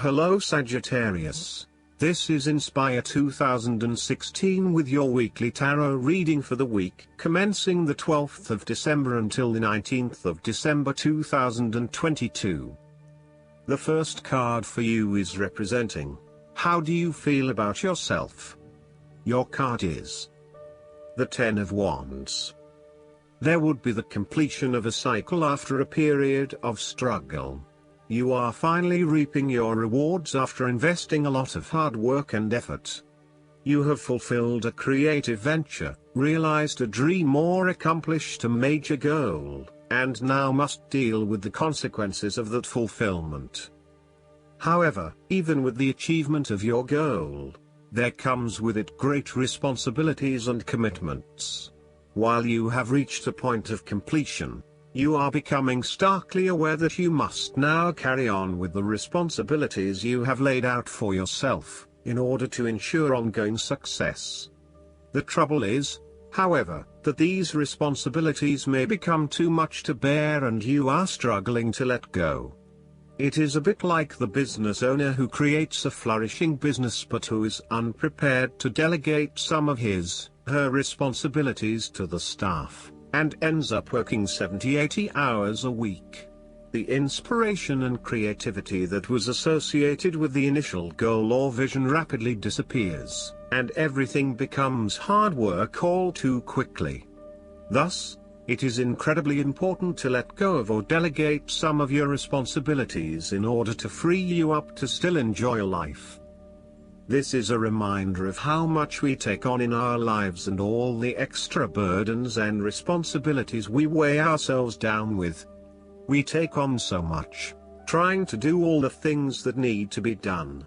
Hello Sagittarius. This is Inspire 2016 with your weekly tarot reading for the week commencing the 12th of December until the 19th of December 2022. The first card for you is representing, how do you feel about yourself? Your card is the Ten of Wands. There would be the completion of a cycle after a period of struggle. You are finally reaping your rewards after investing a lot of hard work and effort. You have fulfilled a creative venture, realized a dream or accomplished a major goal, and now must deal with the consequences of that fulfillment. However, even with the achievement of your goal, there comes with it great responsibilities and commitments. While you have reached a point of completion, you are becoming starkly aware that you must now carry on with the responsibilities you have laid out for yourself, in order to ensure ongoing success. The trouble is, however, that these responsibilities may become too much to bear and you are struggling to let go. It is a bit like the business owner who creates a flourishing business but who is unprepared to delegate some of her responsibilities to the staff, and ends up working 70-80 hours a week. The inspiration and creativity that was associated with the initial goal or vision rapidly disappears, and everything becomes hard work all too quickly. Thus, it is incredibly important to let go of or delegate some of your responsibilities in order to free you up to still enjoy life. This is a reminder of how much we take on in our lives and all the extra burdens and responsibilities we weigh ourselves down with. We take on so much, trying to do all the things that need to be done.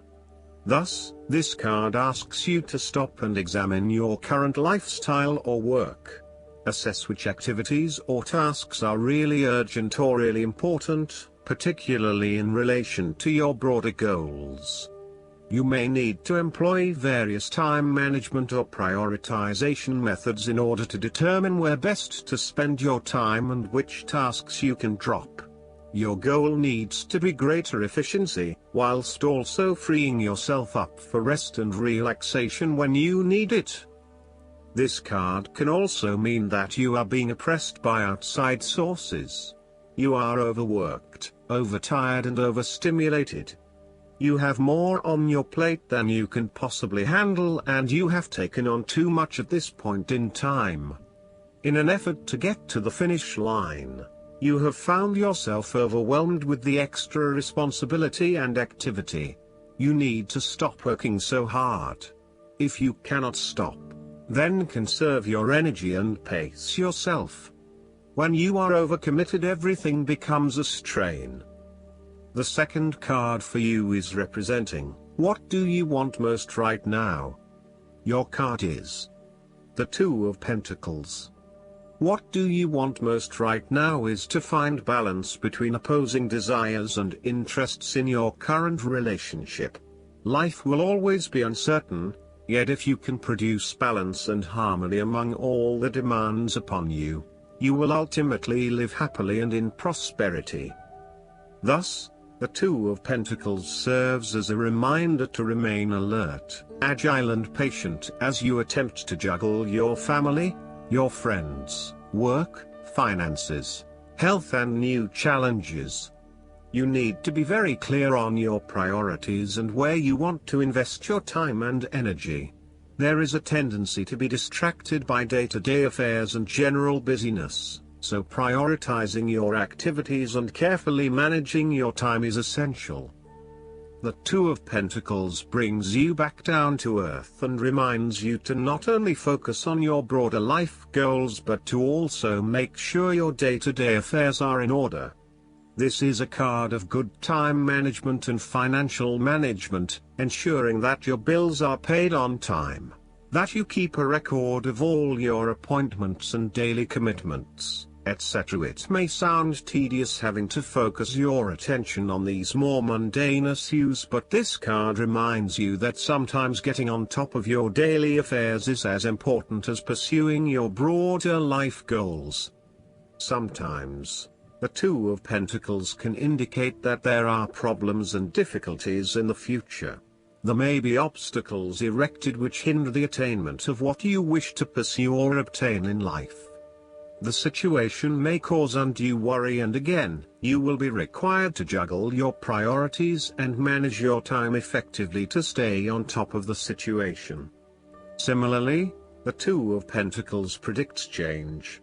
Thus, this card asks you to stop and examine your current lifestyle or work. Assess which activities or tasks are really urgent or really important, particularly in relation to your broader goals. You may need to employ various time management or prioritization methods in order to determine where best to spend your time and which tasks you can drop. Your goal needs to be greater efficiency, whilst also freeing yourself up for rest and relaxation when you need it. This card can also mean that you are being oppressed by outside sources. You are overworked, overtired and overstimulated. You have more on your plate than you can possibly handle and you have taken on too much at this point in time. In an effort to get to the finish line, you have found yourself overwhelmed with the extra responsibility and activity. You need to stop working so hard. If you cannot stop, then conserve your energy and pace yourself. When you are overcommitted, everything becomes a strain. The second card for you is representing, what do you want most right now? Your card is the Two of Pentacles. What do you want most right now is to find balance between opposing desires and interests in your current relationship. Life will always be uncertain, yet if you can produce balance and harmony among all the demands upon you, you will ultimately live happily and in prosperity. Thus, the Two of Pentacles serves as a reminder to remain alert, agile and patient as you attempt to juggle your family, your friends, work, finances, health and new challenges. You need to be very clear on your priorities and where you want to invest your time and energy. There is a tendency to be distracted by day-to-day affairs and general busyness. So prioritizing your activities and carefully managing your time is essential. The Two of Pentacles brings you back down to earth and reminds you to not only focus on your broader life goals but to also make sure your day-to-day affairs are in order. This is a card of good time management and financial management, ensuring that your bills are paid on time, that you keep a record of all your appointments and daily commitments, etc. It may sound tedious having to focus your attention on these more mundane issues, but this card reminds you that sometimes getting on top of your daily affairs is as important as pursuing your broader life goals. Sometimes, The Two of Pentacles can indicate that there are problems and difficulties in the future. There may be obstacles erected which hinder the attainment of what you wish to pursue or obtain in life. The situation may cause undue worry, and again, you will be required to juggle your priorities and manage your time effectively to stay on top of the situation. Similarly, the Two of Pentacles predicts change.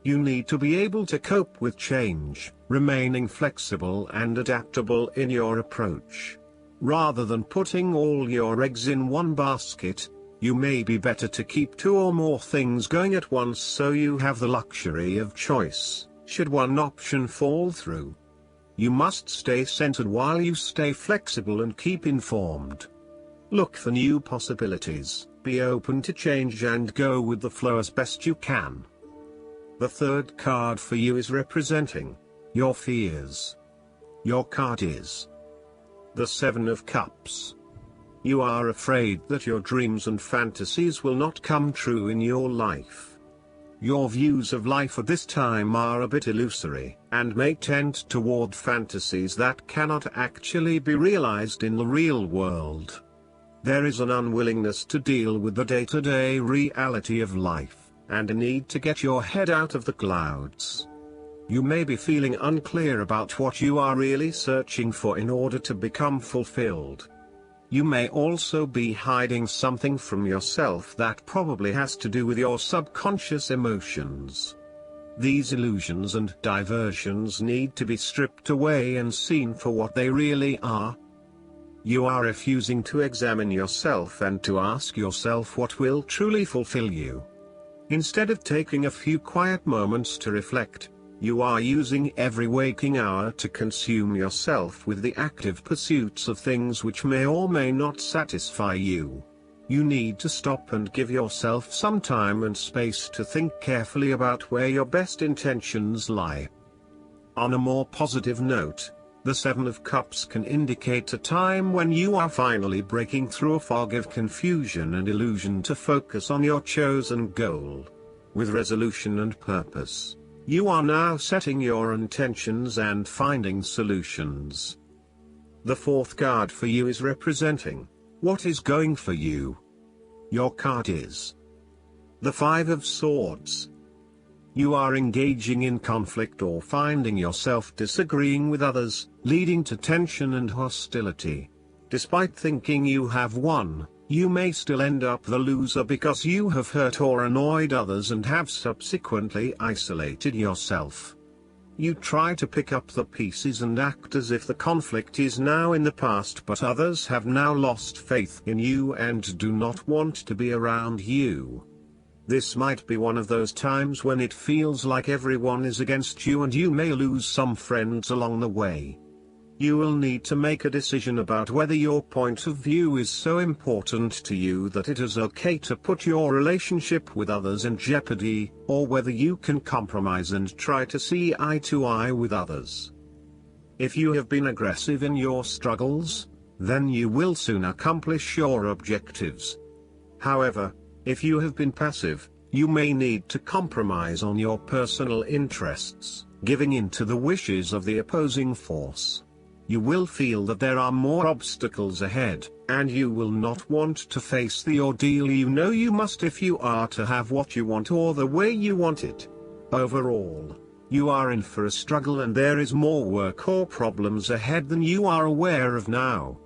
You need to be able to cope with change, remaining flexible and adaptable in your approach. Rather than putting all your eggs in one basket, you may be better to keep two or more things going at once so you have the luxury of choice, should one option fall through. You must stay centered while you stay flexible and keep informed. Look for new possibilities, be open to change and go with the flow as best you can. The third card for you is representing your fears. Your card is the Seven of Cups. You are afraid that your dreams and fantasies will not come true in your life. Your views of life at this time are a bit illusory, and may tend toward fantasies that cannot actually be realized in the real world. There is an unwillingness to deal with the day-to-day reality of life, and a need to get your head out of the clouds. You may be feeling unclear about what you are really searching for in order to become fulfilled. You may also be hiding something from yourself that probably has to do with your subconscious emotions. These illusions and diversions need to be stripped away and seen for what they really are. You are refusing to examine yourself and to ask yourself what will truly fulfill you. Instead of taking a few quiet moments to reflect, you are using every waking hour to consume yourself with the active pursuits of things which may or may not satisfy you. You need to stop and give yourself some time and space to think carefully about where your best intentions lie. On a more positive note, the Seven of Cups can indicate a time when you are finally breaking through a fog of confusion and illusion to focus on your chosen goal. With resolution and purpose, you are now setting your intentions and finding solutions. The fourth card for you is representing what is going for you. Your card is the Five of Swords. You are engaging in conflict or finding yourself disagreeing with others, leading to tension and hostility. Despite thinking you have won, you may still end up the loser because you have hurt or annoyed others and have subsequently isolated yourself. You try to pick up the pieces and act as if the conflict is now in the past, but others have now lost faith in you and do not want to be around you. This might be one of those times when it feels like everyone is against you and you may lose some friends along the way. You will need to make a decision about whether your point of view is so important to you that it is okay to put your relationship with others in jeopardy, or whether you can compromise and try to see eye to eye with others. If you have been aggressive in your struggles, then you will soon accomplish your objectives. However, if you have been passive, you may need to compromise on your personal interests, giving in to the wishes of the opposing force. You will feel that there are more obstacles ahead, and you will not want to face the ordeal you know you must if you are to have what you want or the way you want it. Overall, you are in for a struggle and there is more work or problems ahead than you are aware of now.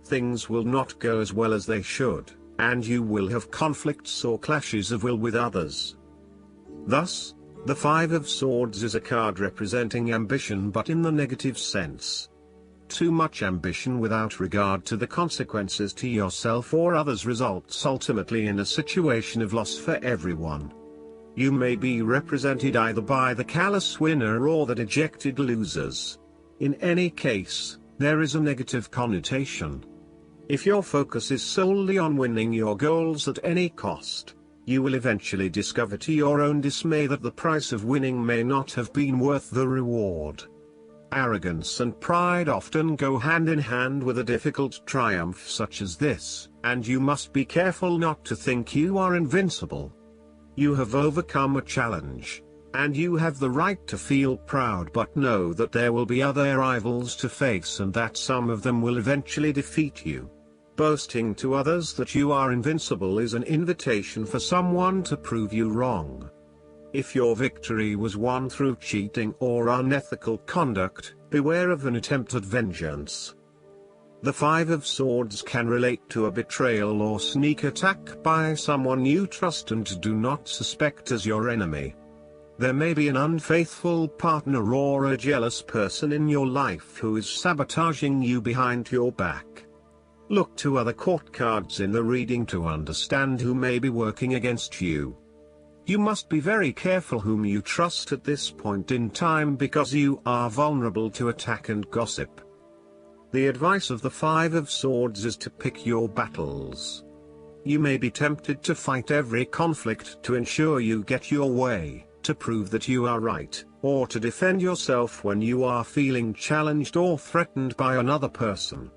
Things will not go as well as they should, and you will have conflicts or clashes of will with others. Thus, the Five of Swords is a card representing ambition, but in the negative sense. Too much ambition without regard to the consequences to yourself or others results ultimately in a situation of loss for everyone. You may be represented either by the callous winner or the dejected losers. In any case, there is a negative connotation. If your focus is solely on winning your goals at any cost, you will eventually discover to your own dismay that the price of winning may not have been worth the reward. Arrogance and pride often go hand in hand with a difficult triumph such as this, and you must be careful not to think you are invincible. You have overcome a challenge. And you have the right to feel proud, but know that there will be other rivals to face and that some of them will eventually defeat you. Boasting to others that you are invincible is an invitation for someone to prove you wrong. If your victory was won through cheating or unethical conduct, beware of an attempt at vengeance. The Five of Swords can relate to a betrayal or sneak attack by someone you trust and do not suspect as your enemy. There may be an unfaithful partner or a jealous person in your life who is sabotaging you behind your back. Look to other court cards in the reading to understand who may be working against you. You must be very careful whom you trust at this point in time because you are vulnerable to attack and gossip. The advice of the Five of Swords is to pick your battles. You may be tempted to fight every conflict to ensure you get your way, to prove that you are right, or to defend yourself when you are feeling challenged or threatened by another person.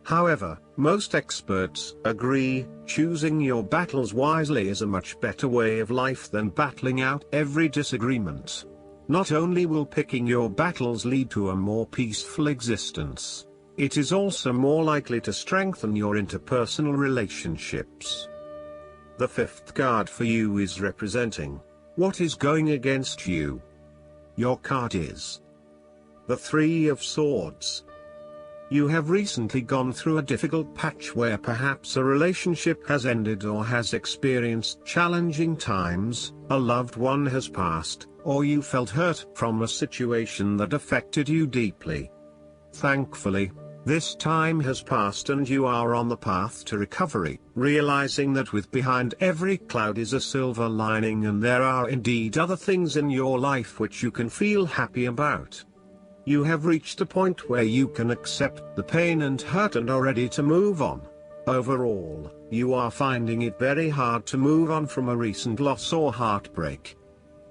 However, most experts agree, choosing your battles wisely is a much better way of life than battling out every disagreement. Not only will picking your battles lead to a more peaceful existence, it is also more likely to strengthen your interpersonal relationships. The fifth card for you is representing what is going against you. Your card is the Three of Swords. You have recently gone through a difficult patch where perhaps a relationship has ended or has experienced challenging times, a loved one has passed, or you felt hurt from a situation that affected you deeply. Thankfully, this time has passed and you are on the path to recovery, realizing that behind every cloud is a silver lining and there are indeed other things in your life which you can feel happy about. You have reached a point where you can accept the pain and hurt and are ready to move on. Overall, you are finding it very hard to move on from a recent loss or heartbreak.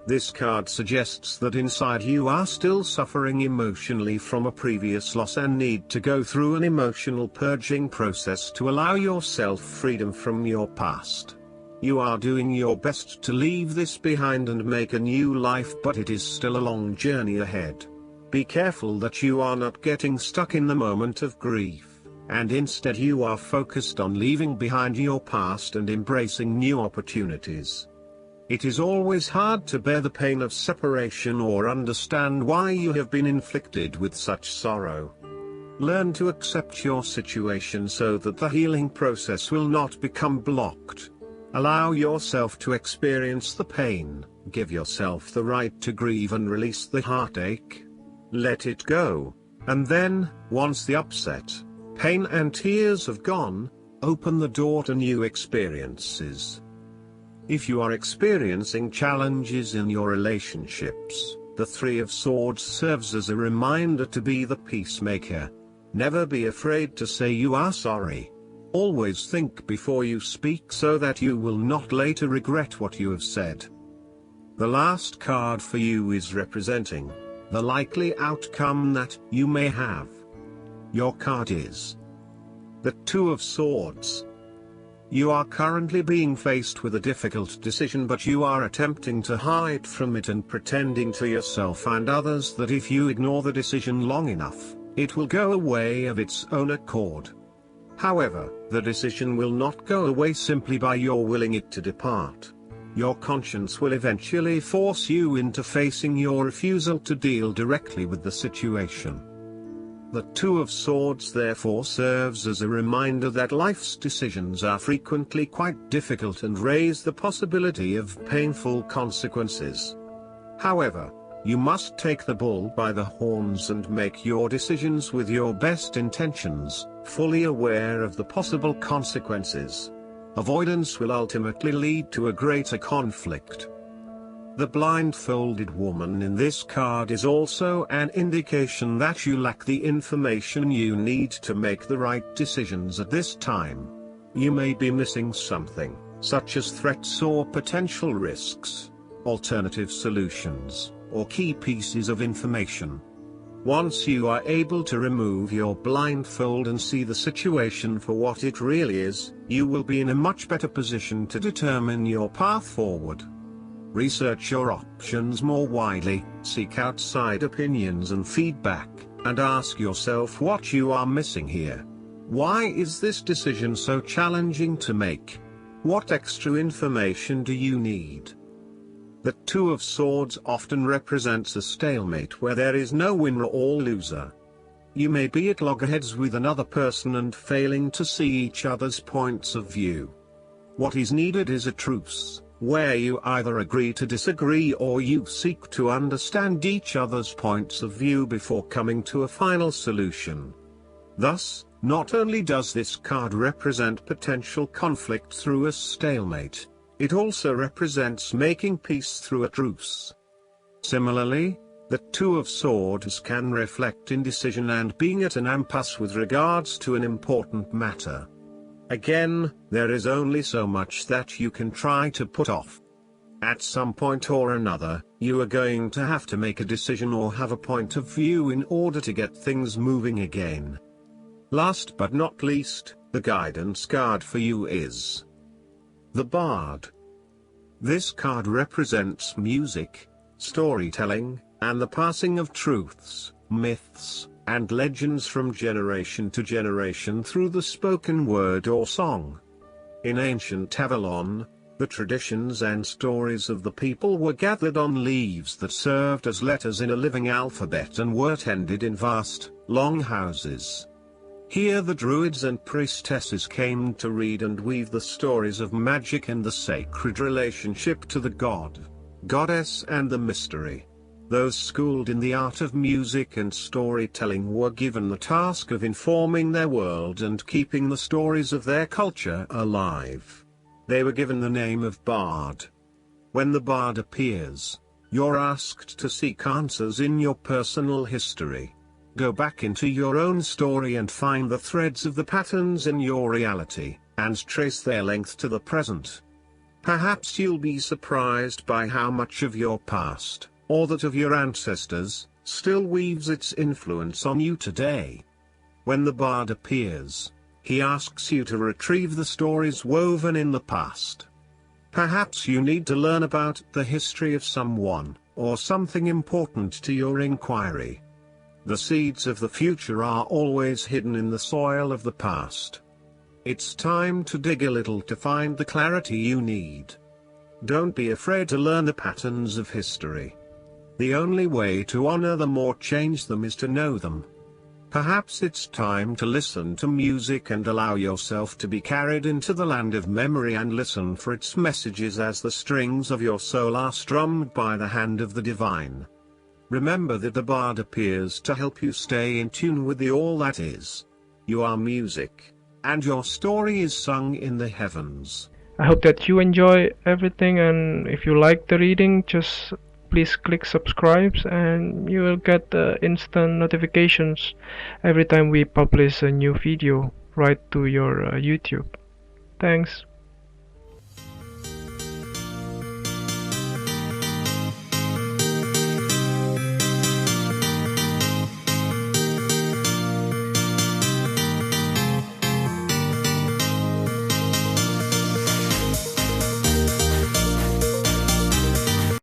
This card suggests that inside you are still suffering emotionally from a previous loss and need to go through an emotional purging process to allow yourself freedom from your past. You are doing your best to leave this behind and make a new life, but it is still a long journey ahead. Be careful that you are not getting stuck in the moment of grief, and instead you are focused on leaving behind your past and embracing new opportunities. It is always hard to bear the pain of separation or understand why you have been inflicted with such sorrow. Learn to accept your situation so that the healing process will not become blocked. Allow yourself to experience the pain, give yourself the right to grieve and release the heartache. Let it go, and then, once the upset, pain and tears have gone, open the door to new experiences. If you are experiencing challenges in your relationships, the Three of Swords serves as a reminder to be the peacemaker. Never be afraid to say you are sorry. Always think before you speak so that you will not later regret what you have said. The last card for you is representing the likely outcome that you may have. Your card is the Two of Swords. You are currently being faced with a difficult decision, but you are attempting to hide from it and pretending to yourself and others that if you ignore the decision long enough, it will go away of its own accord. However, the decision will not go away simply by your willing it to depart. Your conscience will eventually force you into facing your refusal to deal directly with the situation. The Two of Swords therefore serves as a reminder that life's decisions are frequently quite difficult and raise the possibility of painful consequences. However, you must take the bull by the horns and make your decisions with your best intentions, fully aware of the possible consequences. Avoidance will ultimately lead to a greater conflict. The blindfolded woman in this card is also an indication that you lack the information you need to make the right decisions at this time. You may be missing something, such as threats or potential risks, alternative solutions, or key pieces of information. Once you are able to remove your blindfold and see the situation for what it really is, you will be in a much better position to determine your path forward. Research your options more widely, seek outside opinions and feedback, and ask yourself what you are missing here. Why is this decision so challenging to make? What extra information do you need? The Two of Swords often represents a stalemate where there is no winner or loser. You may be at loggerheads with another person and failing to see each other's points of view. What is needed is a truce, where you either agree to disagree or you seek to understand each other's points of view before coming to a final solution. Thus, not only does this card represent potential conflict through a stalemate, it also represents making peace through a truce. Similarly, the Two of Swords can reflect indecision and being at an impasse with regards to an important matter. Again, there is only so much that you can try to put off. At some point or another, you are going to have to make a decision or have a point of view in order to get things moving again. Last but not least, the guidance card for you is the Bard. This card represents music, storytelling, and the passing of truths, myths, and legends from generation to generation through the spoken word or song. In ancient Avalon, the traditions and stories of the people were gathered on leaves that served as letters in a living alphabet and were tended in vast, long houses. Here the druids and priestesses came to read and weave the stories of magic and the sacred relationship to the god, goddess and the mystery. Those schooled in the art of music and storytelling were given the task of informing their world and keeping the stories of their culture alive. They were given the name of Bard. When the Bard appears, you're asked to seek answers in your personal history. Go back into your own story and find the threads of the patterns in your reality, and trace their length to the present. Perhaps you'll be surprised by how much of your past, or that of your ancestors, still weaves its influence on you today. When the Bard appears, he asks you to retrieve the stories woven in the past. Perhaps you need to learn about the history of someone, or something important to your inquiry. The seeds of the future are always hidden in the soil of the past. It's time to dig a little to find the clarity you need. Don't be afraid to learn the patterns of history. The only way to honor them or change them is to know them. Perhaps it's time to listen to music and allow yourself to be carried into the land of memory and listen for its messages as the strings of your soul are strummed by the hand of the divine. Remember that the Bard appears to help you stay in tune with the all that is. You are music, and your story is sung in the heavens. I hope that you enjoy everything, and if you like the reading, just please click subscribe and you will get instant notifications every time we publish a new video right to your YouTube. Thanks.